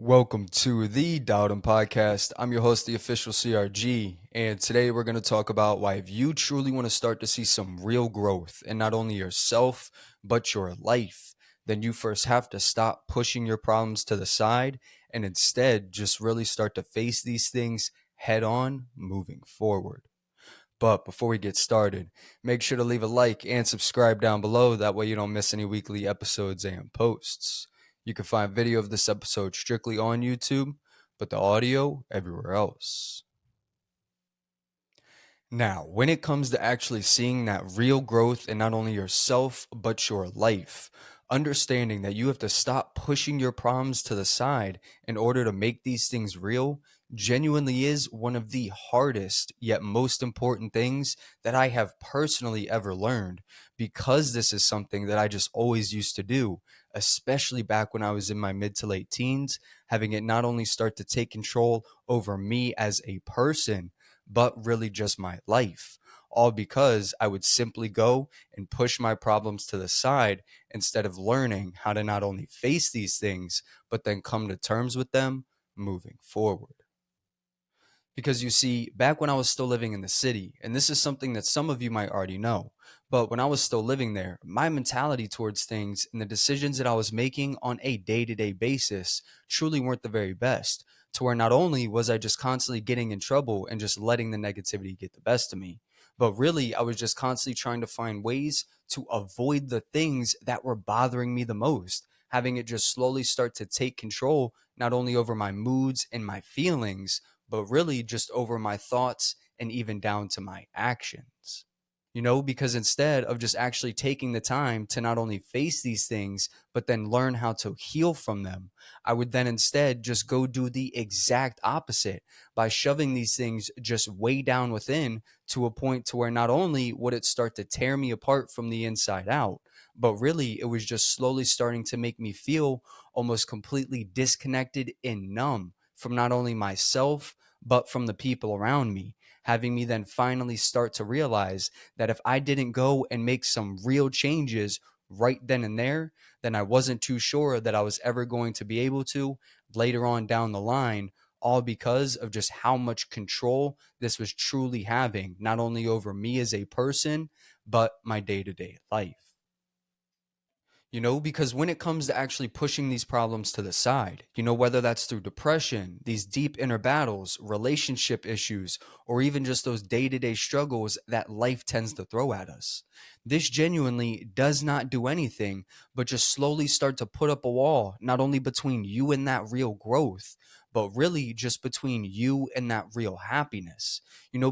Welcome to the Dowdham Podcast. I'm your host, the official CRG, and today we're going to talk about why if you truly want to start to see some real growth in not only yourself, but your life, then you first have to stop pushing your problems to the side and instead just really start to face these things head on moving forward. But before we get started, make sure to leave a like and subscribe down below. That way you don't miss any weekly episodes and posts. You can find video of this episode strictly on YouTube, but the audio everywhere else. Now, when it comes to actually seeing that real growth in not only yourself, but your life, understanding that you have to stop pushing your problems to the side in order to make these things real genuinely is one of the hardest yet most important things that I have personally ever learned, because this is something that I just always used to do, especially back when I was in my mid to late teens, having it not only start to take control over me as a person, but really just my life. All because I would simply go and push my problems to the side instead of learning how to not only face these things, but then come to terms with them moving forward. Because you see, back when I was still living in the city, and this is something that some of you might already know, but when I was still living there, my mentality towards things and the decisions that I was making on a day to day basis truly weren't the very best. To where not only was I just constantly getting in trouble and just letting the negativity get the best of me, but really I was just constantly trying to find ways to avoid the things that were bothering me the most, having it just slowly start to take control not only over my moods and my feelings, but really just over my thoughts and even down to my actions. Because instead of just actually taking the time to not only face these things, but then learn how to heal from them, I would then instead just go do the exact opposite by shoving these things just way down within, to a point to where not only would it start to tear me apart from the inside out, but really it was just slowly starting to make me feel almost completely disconnected and numb from not only myself, but from the people around me, having me then finally start to realize that if I didn't go and make some real changes right then and there, then I wasn't too sure that I was ever going to be able to later on down the line, all because of just how much control this was truly having, not only over me as a person, but my day to day life. Because when it comes to actually pushing these problems to the side, whether that's through depression, these deep inner battles, relationship issues, or even just those day to day struggles that life tends to throw at us, this genuinely does not do anything but just slowly start to put up a wall, not only between you and that real growth, but really just between you and that real happiness.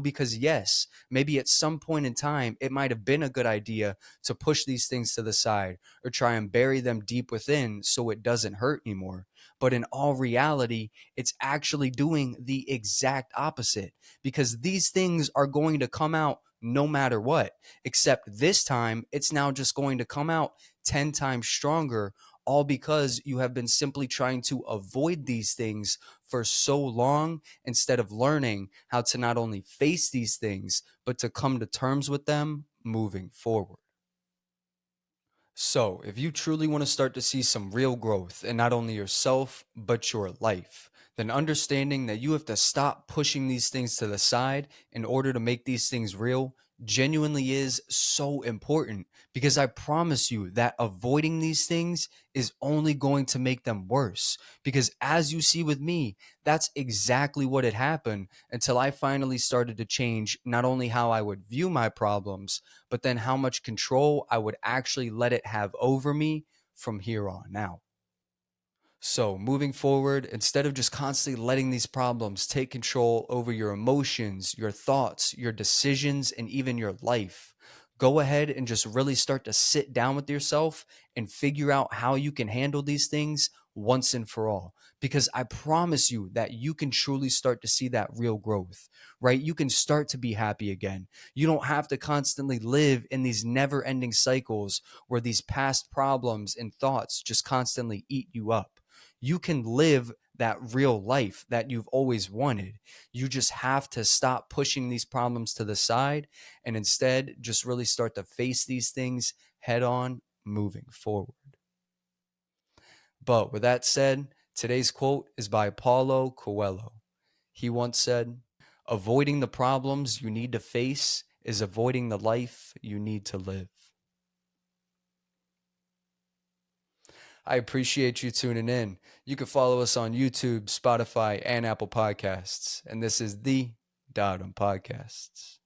Because yes, maybe at some point in time, it might have been a good idea to push these things to the side or try and bury them deep within so it doesn't hurt anymore. But in all reality, it's actually doing the exact opposite, because these things are going to come out no matter what, except this time it's now just going to come out 10 times stronger, all because you have been simply trying to avoid these things for so long instead of learning how to not only face these things, but to come to terms with them moving forward. So, if you truly want to start to see some real growth in not only yourself, but your life, then understanding that you have to stop pushing these things to the side in order to make these things real genuinely is so important, because I promise you that avoiding these things is only going to make them worse. Because as you see with me, that's exactly what had happened until I finally started to change not only how I would view my problems, but then how much control I would actually let it have over me from here on out. So, moving forward, instead of just constantly letting these problems take control over your emotions, your thoughts, your decisions, and even your life, go ahead and just really start to sit down with yourself and figure out how you can handle these things once and for all. Because I promise you that you can truly start to see that real growth, right? You can start to be happy again. You don't have to constantly live in these never ending cycles where these past problems and thoughts just constantly eat you up. You can live that real life that you've always wanted. You just have to stop pushing these problems to the side and instead just really start to face these things head on moving forward. But with that said, Today's quote is by Paulo Coelho. He once said, "Avoiding the problems you need to face is avoiding the life you need to live." I appreciate you tuning in. You can follow us on YouTube, Spotify, and Apple Podcasts. And this is the Dodom Podcasts.